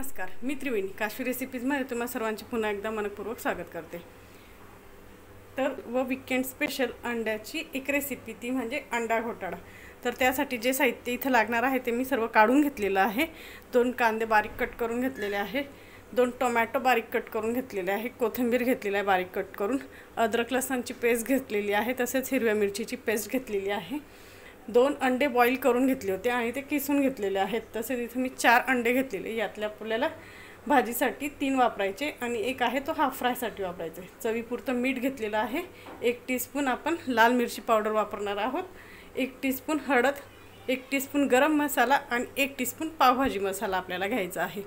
नमस्कार, मी त्रिवेणी काशी रेसिपीजमध्ये तुम्हा सर्वांचे पुन्हा एकदा मनपूर्वक स्वागत करते। तर वीकेंड स्पेशल अंड्याची एक रेसिपी ती म्हणजे अंडा घोटाळा। तर त्यासाठी जे साहित्य इथे लागणार आहे ते मी सर्व काढून घेतलेलं आहे। 2 कांदे बारीक कट करून घेतलेले आहे, 2 टोमॅटो बारीक कट करून घेतलेले आहे, कोथिंबीर घेतलेली आहे बारीक कट करून, अद्रक लसणाची पेस्ट घेतलेली आहे, तसेच हिरव्या मिरचीची पेस्ट घेतलेली आहे। 2 अंडे बॉईल करून घेतले होते आणि ते किसून घेतलेले आहेत। तसेच इथे मी 4 अंडे घेतलेले, यातल्या आपल्याला भाजीसाठी 3 वापरायचे आणि एक आहे तो हाफ फ्रायसाठी वापरायचे। चवीपुरतं मीठ घेतलेलं आहे, 1 टीस्पून आपण लाल मिरची पावडर वापरणार आहोत, 1 टीस्पून हळद, 1 टीस्पून गरम मसाला आणि 1 टीस्पून पावभाजी मसाला आपल्याला घ्यायचा आहे।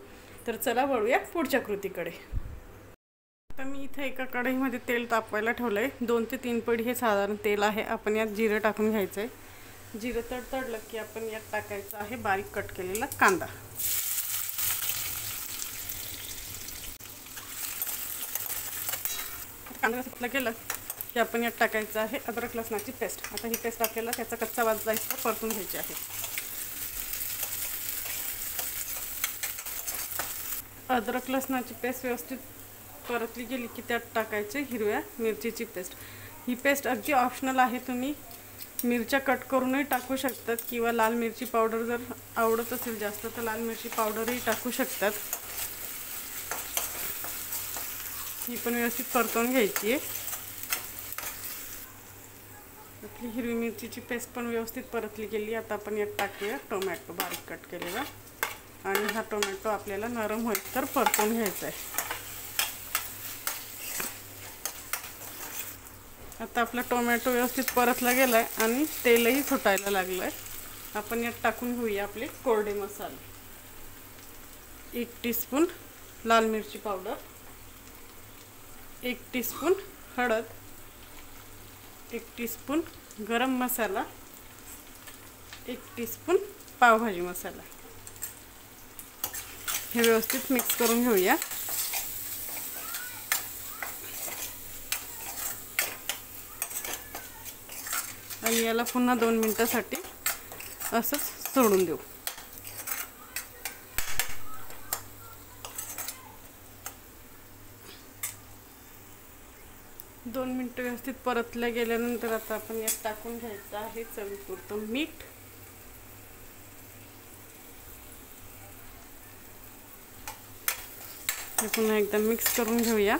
तर चला वळूया पुढच्या कृतीकडे। आता मी इथे एका कढईमध्ये तेल तापवायला ठेवलंय। 2 ते 3 पडी हे साधारण तेल आहे। आपण यात जिरे टाकून घ्यायचंय। जिरं तडतडलं की आपण यात टाकायचं आहे बारीक कट केलेला कांदा। कांदा सुकला केला की आपण यात टाकायचं आहे अद्रक लसणाची पेस्ट। आता ही पेस्ट आपल्याला त्याचा कच्चा वास जाईपर्यंत परतून घ्यायची आहे। अद्रक लसणाची पेस्ट व्यवस्थित परतली गेली की त्यात टाकायचे हिरव्या मिरचीची पेस्ट। ही पेस्ट अगदी ऑप्शनल आहे, तुम्ही मिरच्या कट करूनही टाकू शकतात किंवा लाल मिरची पावडर जर आवडत असेल जास्त तर लाल मिरची पावडरही टाकू शकतात। ही पण व्यवस्थित परतवून घ्यायची आहे। आपली हिरवी मिरचीची पेस्ट पण व्यवस्थित परतली गेली। आता आपण यात टाकूया टोमॅटो बारीक कट केलेला आणि हा टोमॅटो आपल्याला नरम होईल तर परतवून घ्यायचा आहे। आता आपला टोमॅटो व्यवस्थित परतला गेलाय आणि तेलही सुटायला लागलंय। आपण यात टाकून घेऊया आपले कोरडे मसाले। 1 टीस्पून लाल मिरची पावडर, 1 टीस्पून हळद, 1 टीस्पून गरम मसाला, 1 टीस्पून पावभाजी मसाला। हे व्यवस्थित मिक्स करून घेऊया। आणि याला पुन्हा 2 मिनिटांसाठी असंच सोडून देऊ। 2 मिनिटं व्यवस्थित परतल्या गेल्यानंतर आता आपण यात टाकून घ्यायचं आहे चवीपुरतं मीठ, हे पुन्हा एकदा मिक्स करून घेऊया।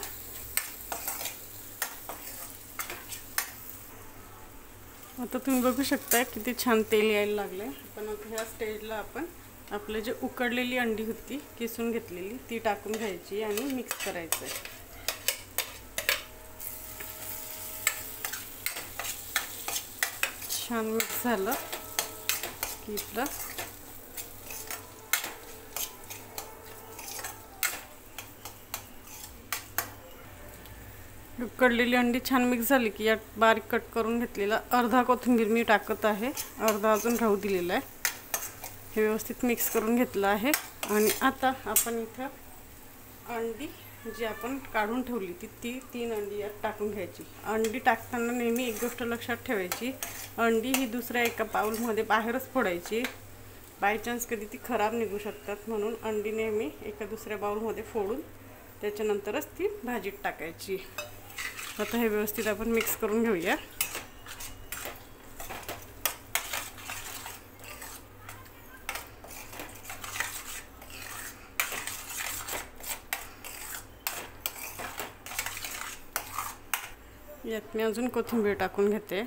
आता तुम्ही बघू शकता किती छान तेल यायला लागले। पण आता ह्या स्टेजला आपण आपले जे उकडलेली अंडी होती किसून घेतलेली ती टाकून घ्यायची आणि मिक्स करायचं आहे। छान मिक्स झालं की उकडलेली अंडी छान मिक्स झाली की यात बारीक कट करून घेतलेला अर्धा कोथिंबीर मी टाकत आहे, अर्धा अजून राहू दिलेला आहे। हे व्यवस्थित मिक्स करून घेतलं आहे आणि आता आपण इथं अंडी जी आपण काढून ठेवली ती 3 अंडी यात टाकून घ्यायची। अंडी टाकताना नेहमी एक गोष्ट लक्षात ठेवायची, अंडी ही दुसऱ्या एका बाउलमध्ये बाहेरच फोडायची। बाय चान्स कधी ती खराब निघू शकतात, म्हणून अंडी नेहमी एका दुसऱ्या बाउलमध्ये फोडून त्याच्यानंतरच ती भाजीत टाकायची। आता हे व्यवस्थित आपण मिक्स करून घेऊया। यात मी अजून कोथिंबीर टाकून घेते।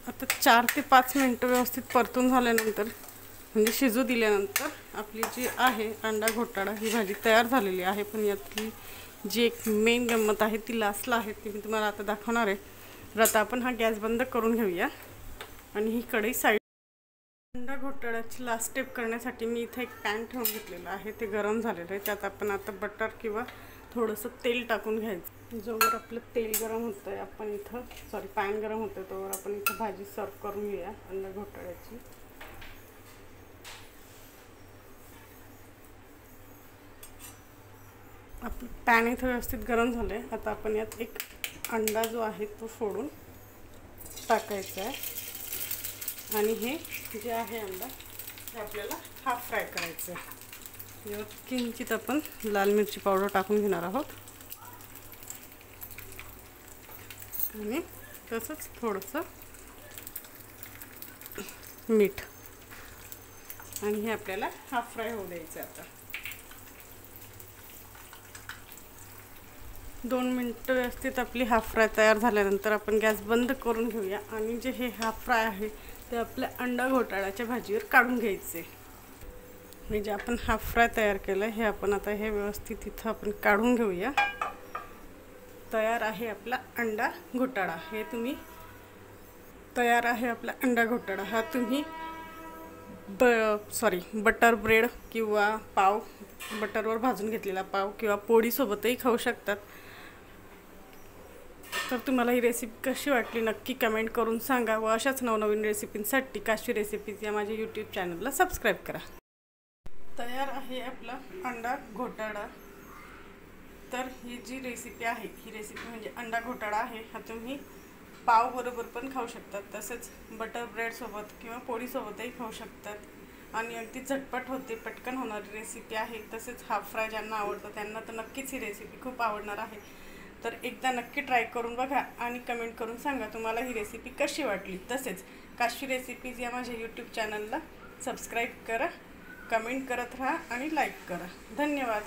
आता 4 ते 5 मिनिटं व्यवस्थित परतून झाल्यानंतर म्हणजे शिजू दिल्यानंतर आपली जी आहे अंडा घोटाळा ही भाजी तयार झालेली आहे। पण यातली जी एक मेन गंमत आहे ती लास्टला आहे, ती मी तुम्हाला आता दाखवणार आहे। तर आता आपण हा गॅस बंद करून घेऊया आणि ही कढई साईड। अंडा घोटाळ्याची लास्ट स्टेप करण्यासाठी मी इथे एक पॅन ठेवून घेतलेला आहे, ते गरम झालेलं आहे। त्यात आपण आता बटर किंवा थोडंसं तेल टाकून घ्यायचं। जोवर आपलं तेल गरम होतंय आपण इथं पॅन गरम होतंय तोवर आपण इथं भाजी सर्व करून घेऊया अंडा घोटाळ्याची। आपलं पॅन इथं व्यवस्थित गरम झालं आहे। आता आपण यात एक अंडा जो आहे तो फोडून टाकायचा आहे आणि हे जे आहे अंडा हे आपल्याला हाफ फ्राय करायचं आहे। यात किंचित आपण लाल मिरची पावडर टाकून घेणार आहोत आणि तसंच थोडंसं मीठ आणि हे आपल्याला हाफ फ्राय होऊ द्यायचं आहे। आता 2 मिनिटं व्यवस्थित आपली हाफ फ्राय तयार झाल्यानंतर आपण गॅस बंद करून घेऊया आणि जे हे हाफ फ्राय आहे ते आपल्या अंडा घोटाळ्याच्या भाजीवर काढून घ्यायचे। हे जे आपण हाफ फ्राय तयार केलं हे आपण आता हे व्यवस्थित इथं आपण काढून घेऊया। तयार आहे आपला अंडा घोटाळा। हे तुम्ही तयार आहे आपला अंडा घोटाळा। हा तुम्ही बटर ब्रेड किंवा पाव, बटरवर भाजून घेतलेला पाव किंवा पोळीसोबतही खाऊ शकतात। तर तुम्हाला ही रेसिपी कशी वाटली नक्की कमेंट करून सांगा व अशाच नवनवीन रेसिपींसाठी काशी रेसिपीज या माझ्या यूट्यूब चॅनलला सबस्क्राईब करा। तयार आहे आपला अंडा घोटाळा। तर ही जी रेसिपी आहे ही रेसिपी म्हणजे अंडा घोटाळा आहे हा तुम्ही पाव बरोबर पण खाऊ शकतात, तसेच बटर ब्रेड सोबत किंवा पोळी सोबतही खाऊ शकतात आणि अगदी झटपट होते, पटकन होणारी रेसिपी आहे। तसेच हाफ फ्राय ज्यांना आवडतं त्यांना तर नक्कीच ही रेसिपी खूप आवडणार आहे। तर एकदा नक्की ट्राय करून बघा आणि कमेंट करून सांगा तुम्हाला ही रेसिपी कशी वाटली। तसेच काशी रेसिपीज या माझ्या यूट्यूब चॅनलला सबस्क्राईब करा, कमेंट करत राहा आणि लाईक करा। धन्यवाद।